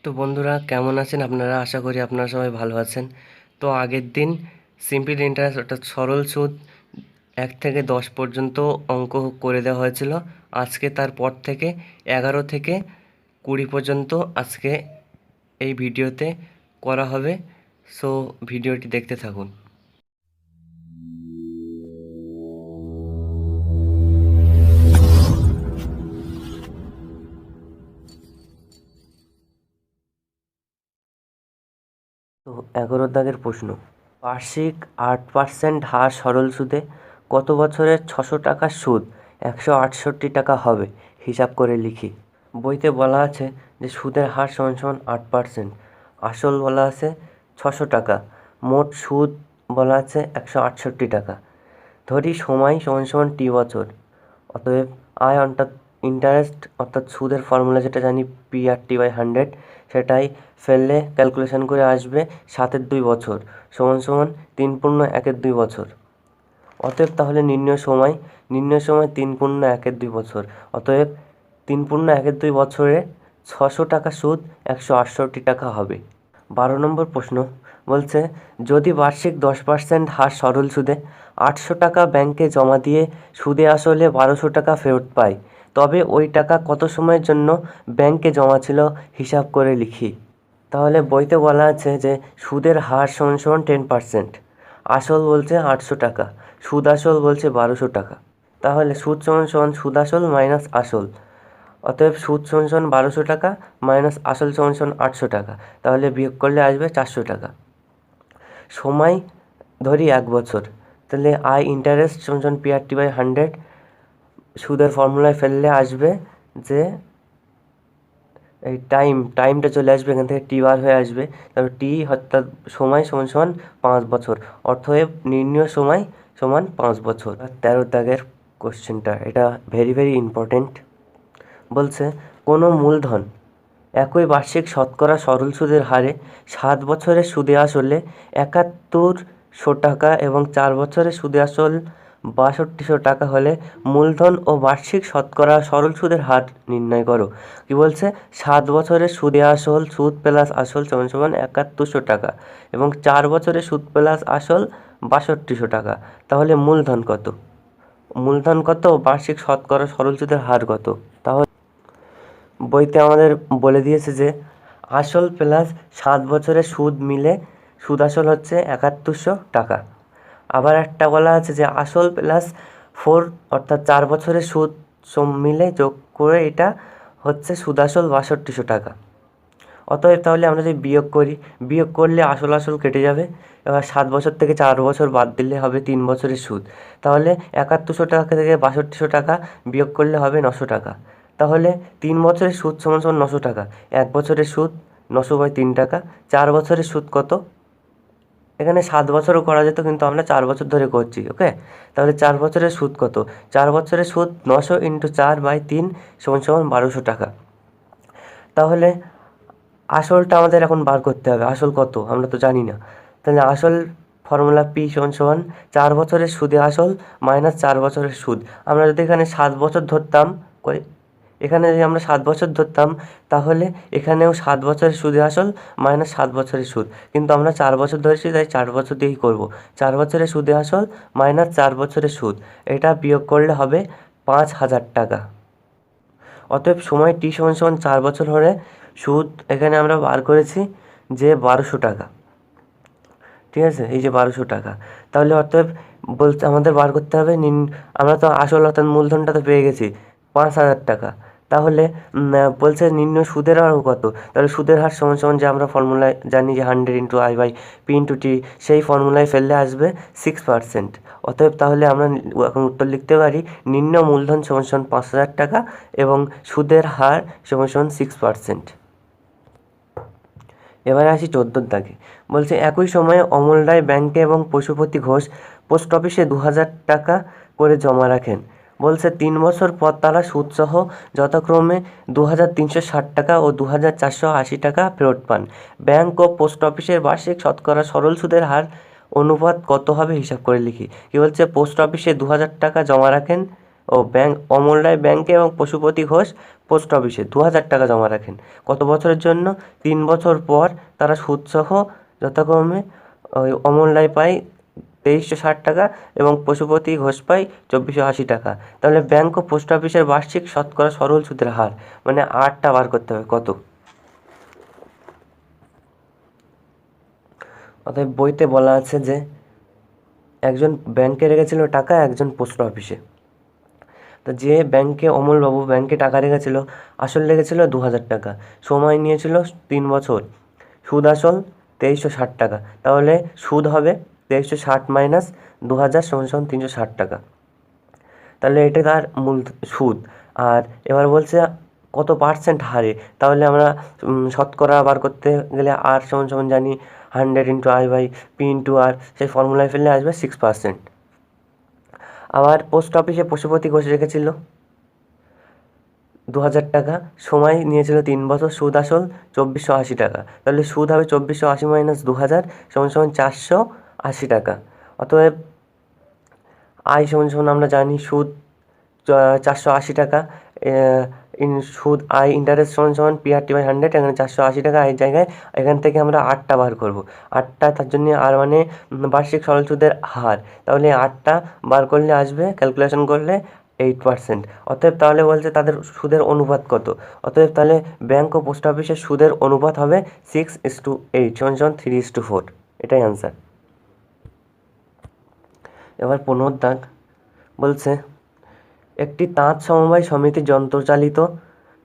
তো বন্ধুরা কেমন আছেন আপনারা? আশা করি আপনারা সবাই ভালো আছেন। তো আগের দিন সিম্পল ইন্টারেস্ট অর্থাৎ সরল সুদ 1 থেকে 10 পর্যন্ত অঙ্ক করে দেওয়া হয়েছিল। আজকে তারপর থেকে 11 থেকে 20 পর্যন্ত আজকে এই ভিডিওতে করা হবে। সো ভিডিওটি দেখতে থাকুন। তো 11 দাগের প্রশ্ন, বার্ষিক 8% হার সরল সুদে কত বছরের 600 টাকার সুদ 168 টাকা হবে? হিসাব করে লিখি। বইতে বলা আছে যে সুদের হার সমান সমান 8%, আসল বলা আছে 600 টাকা, মোট সুদ বলা আছে 168 টাকা। ধরি সময় সমান সমান টি বছর। অতএব আয় অর্থাৎ ইন্টারেস্ট অর্থাৎ সুদের ফর্মুলা যেটা জানি PRT/100, সেটাই ফেললে ক্যালকুলেশন করে আসবে 7/2 বছর সমান সমান 3.1/2 বছর। অতএব তাহলে নির্ণয় সময় 3.1/2 বছর। অতএব 3.1/2 বছরে 600 টাকা সুদ 168 টাকা হবে। 12 নম্বর প্রশ্ন বলছে, যদি বার্ষিক 10% হার সরল সুদে 800 টাকা ব্যাংকে জমা দিয়ে সুদে আসলে 1200 টাকা ফেরত পাই, তবে ওই টাকা কত সময়ের জন্য ব্যাংকে জমা ছিল? হিসাব করে লিখি। তাহলে বইতে বলা আছে যে সুদের হার সমান সমান 10%, আসল বলছে 800 টাকা, সুদ আসল বলছে 1200 টাকা। তাহলে সুদ সমান সমান সুদ আসল মাইনাস আসল। অতএব সুদ সমান সমান 1200 টাকা মাইনাস আসল সমান সমান 800 টাকা। তাহলে বিয়োগ করলে আসবে 400 টাকা। সময় ধরি 1 বছর। তাহলে আই ইন্টারেস্ট সমান সমান PRT/100, সুদের ফর্মুলায় ফেললে আসবে যে এই টাইমটা চলে আসবে, এখান থেকে টি বার হয়ে আসবে। তারপর টি অর্থাৎ সময় সমান সমান 5 বছর। অতএব নির্ণয় সময় সমান 5 বছর। 13 দাগের কোশ্চেনটা, এটা ভেরি ভেরি ইম্পর্টেন্ট। বলছে কোনো মূলধন একই বার্ষিক শতকরা সরল সুদের হারে 7 বছরের সুদে আসলে 7100 টাকা এবং 4 বছরের সুদে আসল 6200 টাকা হলে মূলধন ও বার্ষিক শতকরা সরল সুদের হার নির্ণয় করো। কি বলছে? 7 বছরের সুদে আসল সুদ প্লাস আসল সমান সমান 7100 টাকা এবং 4 বছরের সুদ প্লাস আসল 6200 টাকা। তাহলে মূলধন কত বার্ষিক শতকরা সরল সুদের হার কত? তাহলে বইতে আমাদের বলে দিয়েছে যে আসল প্লাস 7 বছরের সুদ মিলে সুদ আসল হচ্ছে 7100 টাকা। আবার একটা বলা আছে যে আসল প্লাস 4 অর্থাৎ 4 বছরের সুদ মিলে যোগ করে এটা হচ্ছে সুদ আসল 6200 টাকা। অতএব তাহলে আমরা যদি বিয়োগ করলে আসল আসল কেটে যাবে। এবার 7 বছর থেকে 4 বছর বাদ দিলে হবে 3 বছরের সুদ। তাহলে 7100 টাকা থেকে 6200 টাকা বিয়োগ করলে হবে 900 টাকা। তাহলে 3 বছরের সুদ সমান সমান 900 টাকা। 1 বছরের সুদ 900/3 টাকা। 4 বছরের সুদ কত? এখানে 7 বছরও করা যেত, কিন্তু আমরা 4 বছর ধরে করছি। ওকে, তাহলে 4 বছরের সুদ কত? 4 বছরের সুদ 900 × 4/3 সমান সমান 1200 টাকা। তাহলে আসলটা আমাদের এখন বার করতে হবে। আসল কত আমরা তো জানি না। তাহলে আসল ফর্মুলা P সমান সমান 4 বছরের সুদে আসল মাইনাস 4 বছরের সুদ। আমরা যদি এখানে 7 বছর ধরতাম, এখানে যদি আমরা 7 বছর ধরতাম, তাহলে এখানেও 7 বছরের সুদে আসল মাইনাস 7 বছরের সুদ। কিন্তু আমরা 4 বছর ধরেছি, তাই 4 বছর দিয়েই করব। 4 বছরের সুদে আসল মাইনাস 4 বছরের সুদ, এটা বিয়োগ করলে হবে 5000 টাকা। অতএব সময় টি সমান সমান 4 বছর হলে সুদ এখানে আমরা বার করেছি যে 1200 টাকা। ঠিক আছে, এই যে 1200 টাকা। তাহলে অতএব বলতে আমাদের বার করতে হবে আমরা তো আসল অর্থাৎ মূলধনটা তো পেয়ে গেছি 5000 টাকা। তাহলে বলছে নিম্ন সুদের হার কত? তাহলে সুদের হার সমান সমান যে আমরা ফর্মুলায় জানি যে 100 × I/P × T, সেই ফর্মুলায় ফেললে আসবে 6%। অতএব তাহলে আমরা এখন উত্তর লিখতে পারি নিম্ন মূলধন সমান সমান 5000 টাকা এবং সুদের হার সমান সমান 6%। এবারে আসি 14 দাগে। বলছে একই সময়ে অমল রায় ব্যাংকে এবং পশুপতি ঘোষ পোস্ট অফিসে 2000 টাকা করে জমা রাখেন। বলছে 3 বছর পর তারা সুদসহ যথাক্রমে 2360 টাকা ও 2480 টাকা ফেরত পান। ব্যাংক ও পোস্ট অফিসের বার্ষিক শতকরা সরল সুদের হার অনুপাত কত হবে? হিসাব করে লিখি। কি বলছে? পোস্ট অফিসে 2000 টাকা জমা রাখেন ও অমল রায় ব্যাংকে এবং পশুপতি ঘোষ পোস্ট অফিসে 2,000 টাকা জমা রাখেন। কত বছরের জন্য? 3 বছর পর তারা সুদসহ যথাক্রমে ওই অমল রায় পায় 2,360 টাকা এবং পশুপতি ঘোষ পায় 2,480 টাকা। তাহলে ব্যাংক ও পোস্ট অফিসের বার্ষিক শতকরা সরল সুদের হার, মানে আরটা বার করতে হবে কত। অতএব বইতে বলা আছে যে একজন ব্যাংকে রেখেছিল টাকা, একজন পোস্ট অফিসে। তো যে ব্যাংকে অমলবাবু ব্যাংকে টাকা রেখেছিল, আসল রেখেছিল 2,000 টাকা, সময় নিয়েছিল 3 বছর, সুদ আসল 2,360 টাকা। তাহলে সুদ হবে 2,360 মাইনাস 2,000 = 360 টাকা। তাহলে এটা তার মূল সুদ। আর এবার বলছে কত পার্সেন্ট হারে, তাহলে আমরা শতকরা বার করতে গেলে আর সমান জানি 100 × I/P/R, সেই ফর্মুলায় ফেললে আসবে 6%। আবার পোস্ট অফিসে পশুপতি ঘোষ রেখেছিল 2,000 টাকা, সময় নিয়েছিল 3 বছর, সুদ আসল 2,480 টাকা। তাহলে সুদ হবে 2,480 মাইনাস 2,000 = 480 টাকা। অতএব আয় সমান আমরা জানি সুদ 480 টাকা, সুদ আয় ইন্টারেস্ট সমান PRT/100। এখানে 480 টাকা আয়ের জায়গায় এখান থেকে আমরা 8টা বার করব। 8টা, তার জন্য আর মানে বার্ষিক সরল সুদের হার। তাহলে 8টা বার করলে আসবে, ক্যালকুলেশন করলে 8%। অতএব তাহলে বলছে তাদের সুদের অনুপাত কত। অতএব তাহলে ব্যাংক ও পোস্ট অফিসের সুদের অনুপাত হবে 6:8 = 3:4। এটাই অ্যান্সার। এবার 15 দাগ বলছে একটি তাঁত সমবায় সমিতি যন্ত্রচালিত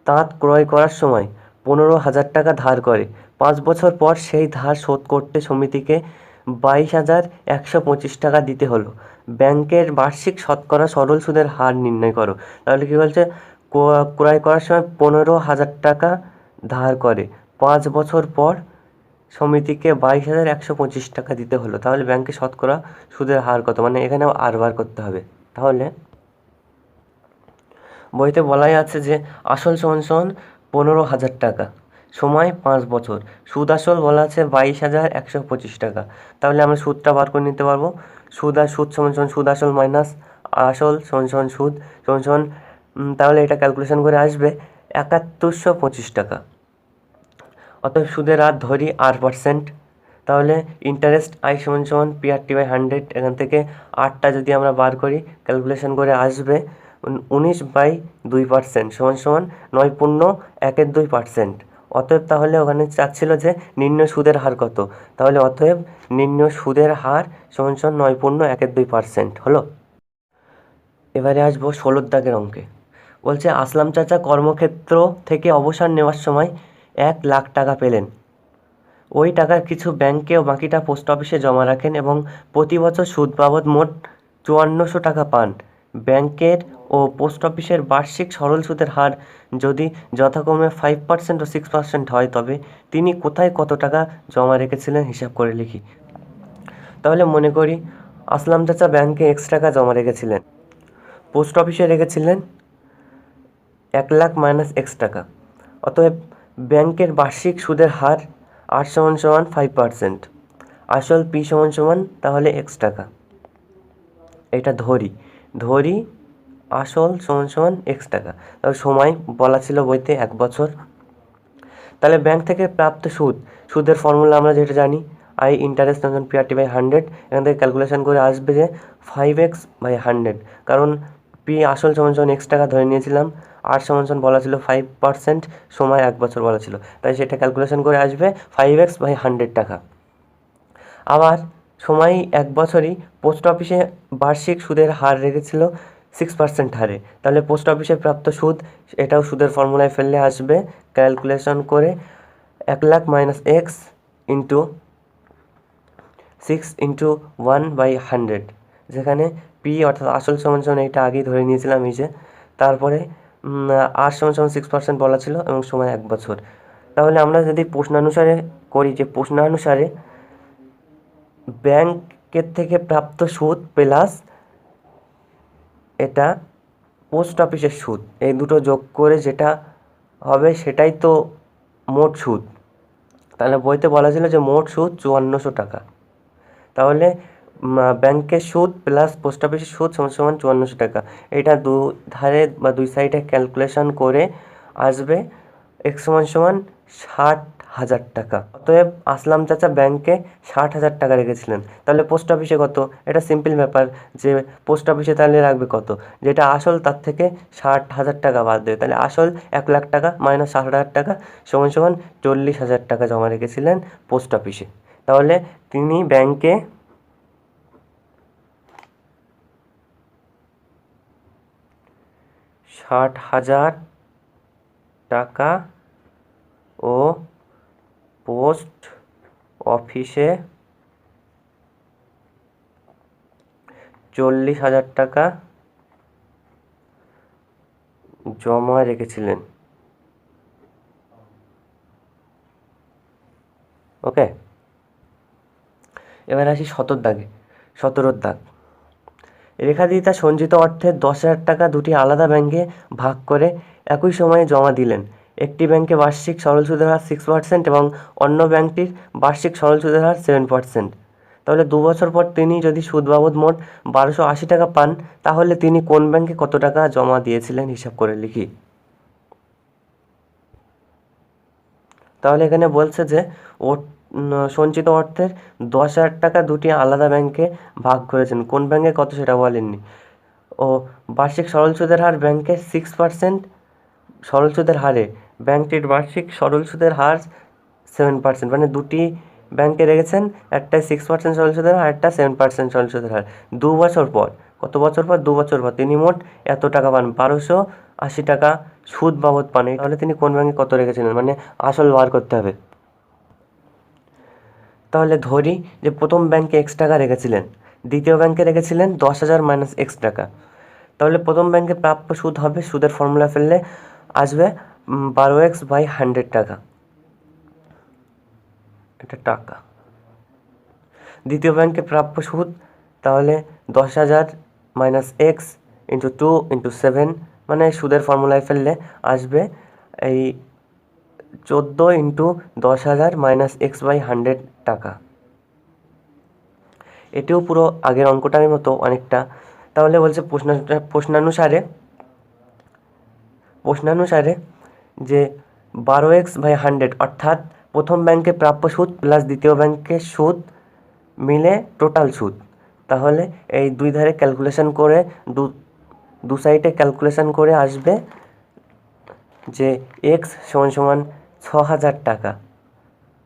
তাঁত ক্রয় করার সময় 15,000 টাকা ধার করে। 5 বছর পর সেই ধার শোধ করতে সমিতিকে 22,125 টাকা দিতে হলো। ব্যাংকের বার্ষিক শতকরা সরল সুদের হার নির্ণয় করো। তাহলে কী বলছে, ক্রয় করার সময় 15,000 টাকা ধার করে, 5 বছর পর সমিতিকে 22,125 টাকা দিতে হলো। তাহলে ব্যাংকের শতকরা সুদের হার কত, মানে এখানেও আর বার করতে হবে। তাহলে বইতে বলাই আছে যে আসল সমান 15,000 টাকা, সময় 5 বছর, সুদ আসল বলা আছে 22,125 টাকা। তাহলে আমরা সুদটা বার করে নিতে পারবো। সুদ সমান সুদ আসল মাইনাস আসল সমান সুদ সমান তাহলে এটা ক্যালকুলেশন করে আসবে 7,125 টাকা। অতএব সুদের হার ধরি R%। তাহলে ইন্টারেস্ট আই সমান PRT/100। এখান থেকে 8টা যদি আমরা বার করি, ক্যালকুলেশন করে আসবে 19/2% সমান 9.12%। অতএব তাহলে ওখানে চাচ্ছিল যে নির্ণয় সুদের হার কত। তাহলে অতএব নির্ণয় সুদের হার সমান 9.12% হলো। এবারে আসবো 16 দাগের অঙ্কে। বলছে আসলাম চাচা কর্মক্ষেত্র থেকে অবসর নেওয়ার সময় 1,00,000 টাকা পেলেন। ওই টাকার কিছু ব্যাংকে ও বাকিটা পোস্ট অফিসে জমা রাখেন এবং প্রতি বছর সুদ বাবদ মোট 5,400 টাকা পান। ব্যাংকের ও পোস্ট অফিসের বার্ষিক সরল সুদের হার যদি যথাক্রমে 5% ও 6% হয়, তবে তিনি কোথায় কত টাকা জমা রেখেছিলেন হিসাব করে লিখি। তাহলে মনে করি আসলাম চাচা ব্যাংকে X টাকা জমা রেখেছিলেন, পোস্ট অফিসে রেখেছিলেন 1,00,000 মাইনাস X টাকা। অতএব ব্যাংকের বার্ষিক সুদের হার R সমান 5%, আসল P সমান তাহলে X টাকা। এটা ধরি আসল সমান X টাকা। তাহলে সময় বলা ছিল বইতে 1 বছর। তাহলে ব্যাংক থেকে প্রাপ্ত সুদের ফর্মুলা আমরা যেটা জানি, আই ইন্টারেস্ট সমান PRT/100। এখান থেকে ক্যালকুলেশন করে আসবে যে 5x/100, কারণ P আসল সমান X টাকা ধরে নিয়েছিলাম, আর সমান বলা ছিল 5%, সময় 1 বছর বলা ছিল, তাই সেটা ক্যালকুলেশন করে আসবে 5x/100 টাকা। আবার সময় 1 বছরই পোস্ট অফিসে বার্ষিক সুদের হার রেখেছিল 6% হারে। তাহলে পোস্ট অফিসে প্রাপ্ত সুদ, এটাও সুদের ফর্মুলায় ফেললে আসবে, ক্যালকুলেশন করে 1,00,000 মাইনাস X ইন্টু 6 × 1/100, যেখানে P অর্থাৎ আসল সমান এইটা আগেই ধরে নিয়েছিলাম এই যে। তারপরে আর সমান 6% বলা ছিল এবং সময় 1 বছর। তাহলে আমরা যদি প্রশ্নানুসারে করি, যে প্রশ্নানুসারে ব্যাংকের থেকে প্রাপ্ত সুদ প্লাস এটা পোস্ট অফিসের সুদ, এই দুটো যোগ করে যেটা হবে সেটাই তো মোট সুদ। তাহলে বইতে বলা ছিল যে মোট সুদ 5,400 টাকা। তাহলে ব্যাংকের সুদ প্লাস পোস্ট অফিসের সুদ সমান 5,400 টাকা। এটা দু ধারে বা দুই সাইডে ক্যালকুলেশন করে আসবে x সমান সমান 60,000 টাকা। অতএব আসলাম চাচা ব্যাংকে 60,000 টাকা রেখেছিলেন, তাহলে পোস্ট অফিসে কত? এটা সিম্পল ব্যাপার যে পোস্ট অফিসে তাহলে রাখবে কত, যেটা আসল তার থেকে 60,000 টাকা বাদ দেবে, তাহলে আসল 1,00,000 টাকা মাইনাস 60,000 টাকা সমান সমান 40,000 টাকা জমা রেখেছিলেন পোস্ট অফিসে। তাহলে তিনি ব্যাংকে 60,000 টাকা ও পোস্ট অফিসে 40,000 টাকা জমা রেখেছিলেন। ওকে, এবার আসি 17 দাগ। রেখাদি তার সঞ্চিত অর্থের 10,000 টাকা দুটি আলাদা ব্যাংকে ভাগ করে একই সময়ে জমা দিলেন। একটি ব্যাংকে বার্ষিক সরল সুদের হার 6% এবং অন্য ব্যাংকটির বার্ষিক সরল সুদের হার 7%। তাহলে 2 বছর পর তিনি যদি সুদ বাবদ মোট 1280 টাকা পান, তাহলে তিনি কোন ব্যাংকে কত টাকা জমা দিয়েছিলেন হিসাব করে লিখি। তাহলে এখানে বলছে যে সঞ্চিত অর্থের 10,000 টাকা দুটি আলাদা ব্যাংকে ভাগ করেছেন, কোন ব্যাংকে কত সেটা বলেননি। ও বার্ষিক সরল সুদের হার ব্যাংকের 6% সরল সুদের হারে ব্যাংকটির বার্ষিক সরল সুদের হার 7%, মানে দুটি ব্যাংকে রেখেছেন, একটায় 6% সরল সুদের হার, একটা 7% সরল সুদের হার। 2 বছর পর, কত বছর পর? 2 বছর পর তিনি মোট এত টাকা পান, 1280 টাকা সুদ বাবদ পান। তাহলে তিনি কোন ব্যাংকে কত রেখেছিলেন, মানে আসল বার করতে হবে। তাহলে ধরি যে প্রথম ব্যাংকে x টাকা রেখেছিলেন, দ্বিতীয় ব্যাংকে রেখেছিলেন 10,000 মাইনাস x টাকা। তাহলে প্রথম ব্যাংকে প্রাপ্য সুদ হবে, সুদের ফর্মুলা ফেললে আসবে 12x/100 টাকা, এটা টাকা। দ্বিতীয় ব্যাংকে প্রাপ্য সুদ তাহলে 10,000 মাইনাস এক্স ইন্টু 2 ইন্টু 7, মানে সুদের ফর্মুলায় ফেললে আসবে এই 14 ইন্টু 10,000 মাইনাস x/100 টাকা। এটিও পুরো আগের অঙ্কটার মতো অনেকটা। তাহলে বলছে প্রশ্নানুসারে যে 12x/100 অর্থাৎ প্রথম ব্যাংকে প্রাপ্য সুদ প্লাস দ্বিতীয় ব্যাংকের সুদ মিলে টোটাল সুদ। তাহলে এই দুই ধারে ক্যালকুলেশন করে দু সাইডে ক্যালকুলেশন করে আসবে যে x সমান সমান 6,000 টাকা,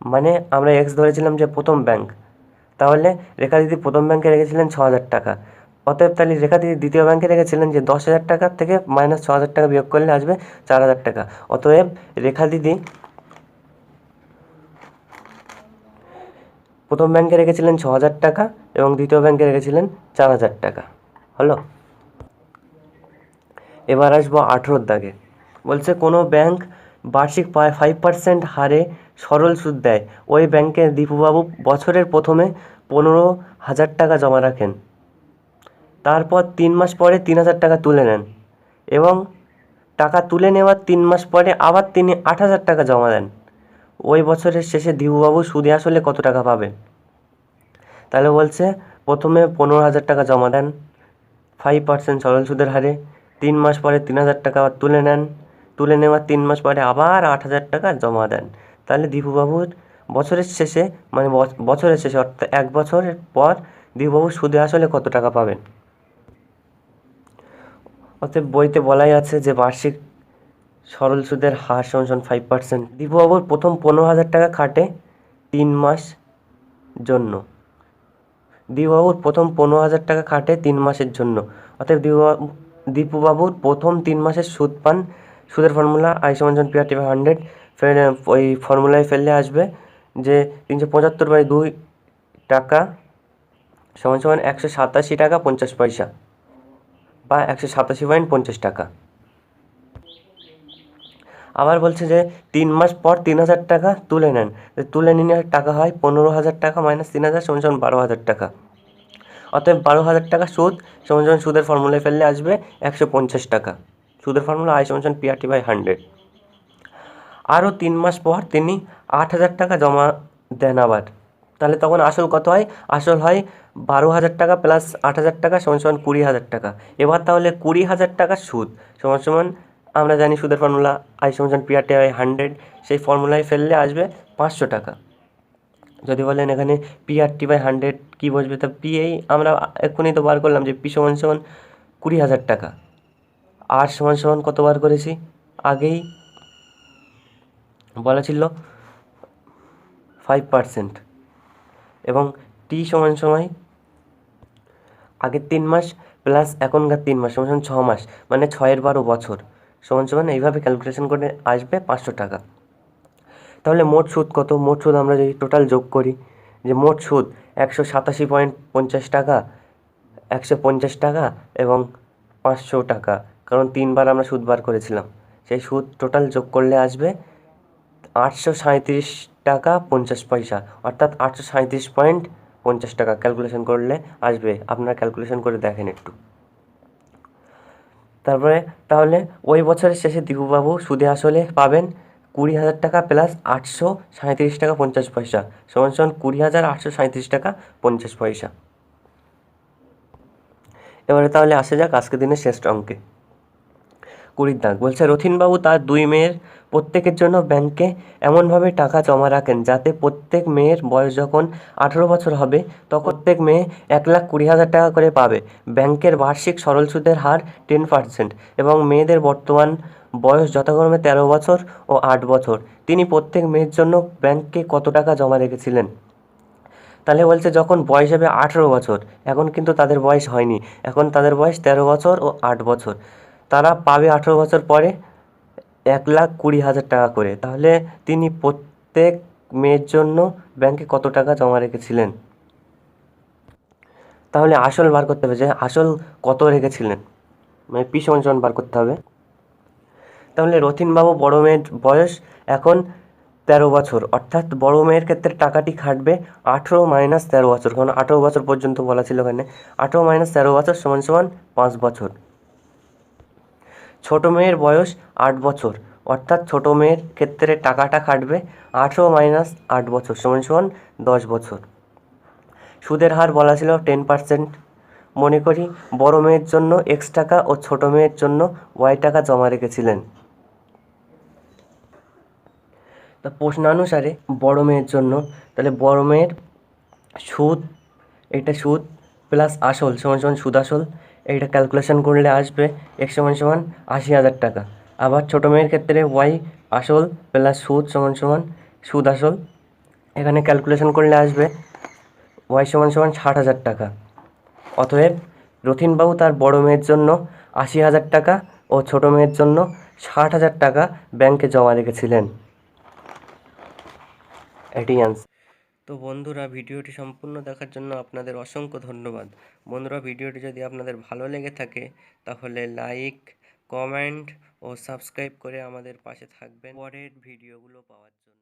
মানে আমরা x ধরেছিলাম যে প্রথম ব্যাংক, তাহলে রেখাদিদি প্রথম ব্যাংকে রেখেছিলেন 6,000 টাকা। অতএব তাহলে রেখাদিদি দ্বিতীয় ব্যাংকে রেখেছিলেন যে 10,000 টাকার থেকে মাইনাস 6,000 টাকা বিয়োগ করলে আসবে 4,000 টাকা। অতএব রেখাদিদি প্রথম ব্যাংকে রেখেছিলেন 6,000 টাকা এবং দ্বিতীয় ব্যাংকে রেখেছিলেন 4,000 টাকা। হলো, এবার আসবো 18 দাগে। বলছে কোনো ব্যাংক বার্ষিক 5% হারে সরল সুদ দেয়, ওই ব্যাংকে দীপুবাবু বছরের প্রথমে 15,000 টাকা জমা রাখেন, তারপর 3 মাস পরে 3,000 টাকা তুলে নেন এবং টাকা তুলে নেওয়ার 3 মাস পরে আবার তিনি 8,000 টাকা জমা দেন। ওই বছরের শেষে দীপুবাবু সুদে আসলে কত টাকা পাবেন? তাহলে বলছে প্রথমে 15,000 টাকা জমা দেন 5% সরল সুদের হারে, 3 মাস পরে 3,000 টাকা আবার তুলে নেন, তুলে নেওয়ার 3 মাস পরে আবার 8,000 টাকা জমা দেন। তাহলে দীপুবাবুর বছরের শেষে, মানে বছরের শেষে অর্থাৎ 1 বছরের পর দীপুবাবু সুদে আসলে কত টাকা পাবেন? অতএব বইতে বলাই আছে যে বার্ষিক সরল সুদের হার সমান 5%। দীপুবাবুর প্রথম 15,000 টাকা খাটে 3 মাস জন্য, দীপুবাবুর প্রথম 15,000 টাকা খাটে 3 মাসের জন্য। অতএব দীপুবাবুর প্রথম 3 মাসের সুদ পান। সুদের ফর্মুলা I = P/100, ওই ফর্মুলায় ফেললে আসবে যে 375/2 টাকা সমান 187 টাকা 50 পয়সা বা 187.50 টাকা। আবার বলছে যে 3 মাস পর 3,000 টাকা তুলে নেন, তুলে নিলে টাকা হয় 15,000 টাকা মাইনাস 3,000 সমান 12,000 টাকা। অতএব 12,000 টাকা সুদ সমান সুদের ফর্মুলায় ফেললে আসবে 150 টাকা। সুদের ফর্মুলা I = P/100। আরও 3 মাস পর তিনি 8,000 টাকা জমা দেন আবার, তাহলে তখন আসল কত হয়? আসল হয় 12,000 টাকা প্লাস 8,000 টাকা সমান 20,000 টাকা। এবার তাহলে 20,000 টাকার সুদ সমান আমরা জানি সুদের ফর্মুলা আই সমান পিআরটি বাই 100, সেই ফর্মুলায় ফেললে আসবে 500 টাকা। যদি বলেন এখানে পিআরটি বাই 100 কী বসবে, তা পিএই আমরা এক্ষুনি তো বার করলাম যে পি সমান 20,000 টাকা। আর সমান কত বার করেছি, আগেই বলা ছিল 5%, এবং টি সমান আগের 3 মাস প্লাস এখনকার 3 মাস সমান 6 মাস, মানে 6-এর 12 বছর সমান এইভাবে ক্যালকুলেশন করে আসবে 500 টাকা। তাহলে মোট সুদ কত? মোট সুদ আমরা যদি টোটাল যোগ করি, যে মোট সুদ 187.50 টাকা, 150 টাকা এবং 500 টাকা, কারণ 3বার আমরা সুদ বার করেছিলাম, সেই সুদ টোটাল যোগ করলে আসবে 837 টাকা 50 পয়সা, অর্থাৎ 837.50 টাকা ক্যালকুলেশন করলে আসবে। আপনারা ক্যালকুলেশন করে দেখেন একটু। তাহলে ওই বছরের শেষে দীপুবাবু সুদে আসলে পাবেন 20,000 টাকা প্লাস 837 টাকা 50 পয়সা সমান 20,837 টাকা 50 পয়সা। এবারে তাহলে আসা যাক আজকের দিনের শেষ অঙ্কে। 20 দাগ বলছে, রথিনবাবু তার 2 মেয়ের প্রত্যেকের জন্য ব্যাংকে এমনভাবে টাকা জমা রাখেন যাতে প্রত্যেক মেয়ের বয়স যখন 18 বছর হবে তখন প্রত্যেক মেয়ে 1,20,000 টাকা করে পাবে। ব্যাংকের বার্ষিক সরল সুদের হার 10% এবং মেয়েদের বর্তমান বয়স যথাক্রমে 13 বছর ও 8 বছর। তিনি প্রত্যেক মেয়ের জন্য ব্যাংকে কত টাকা জমা রেখেছিলেন? তাহলে বলছে যখন বয়স হবে 18 বছর, এখন কিন্তু তাদের বয়স হয়নি, এখন তাদের বয়স 13 বছর ও 8 বছর, তারা পাবে 18 বছর পরে 1,20,000 টাকা করে। তাহলে তিনি প্রত্যেক মেয়ের জন্য ব্যাংকে কত টাকা জমা রেখেছিলেন? তাহলে আসল বার করতে হবে, যে আসল কত রেখেছিলেন, মানে পি সমান বার করতে হবে। তাহলে রথিনবাবু বড় মেয়ের বয়স এখন 13 বছর, অর্থাৎ বড় মেয়ের ক্ষেত্রে টাকাটি খাটবে 18 মাইনাস 13 বছর, কারণ 18 বছর পর্যন্ত বলা ছিল এখানে। 18 মাইনাস 13 বছর সমান 5 বছর। ছোটো মেয়ের বয়স 8 বছর, অর্থাৎ ছোটো মেয়ের ক্ষেত্রে টাকাটা খাটবে 18 মাইনাস 8 বছর সমান 10 বছর। সুদের হার বলা ছিল 10%। মনে করি বড় মেয়ের জন্য X টাকা ও ছোটো মেয়ের জন্য Y টাকা জমা রেখেছিলেন। তা প্রশ্নানুসারে বড় মেয়ের জন্য, তাহলে বড় মেয়ের সুদ, এইটা সুদ প্লাস আসল সমান সুদ আসল, এইটা ক্যালকুলেশন করলে আসবে X সমান 80,000 টাকা। আবার ছোটো মেয়ের ক্ষেত্রে Y আসল প্লাস সুদ সমান সুদ আসল, এখানে ক্যালকুলেশন করলে আসবে Y সমান 60,000 টাকা। অতএব রথিনবাবু তার বড় মেয়ের জন্য 80,000 টাকা ও ছোটো মেয়ের জন্য 60,000 টাকা ব্যাংকে জমা রেখেছিলেন। এটি অ্যান্সার। তো বন্ধুরা, ভিডিওটি সম্পূর্ণ দেখার জন্য আপনাদের অসংখ্য ধন্যবাদ। বন্ধুরা, ভিডিওটি যদি আপনাদের ভালো লেগে থাকে তাহলে লাইক, কমেন্ট ও সাবস্ক্রাইব করে আমাদের পাশে থাকবেন পরের ভিডিওগুলো পাওয়ার জন্য।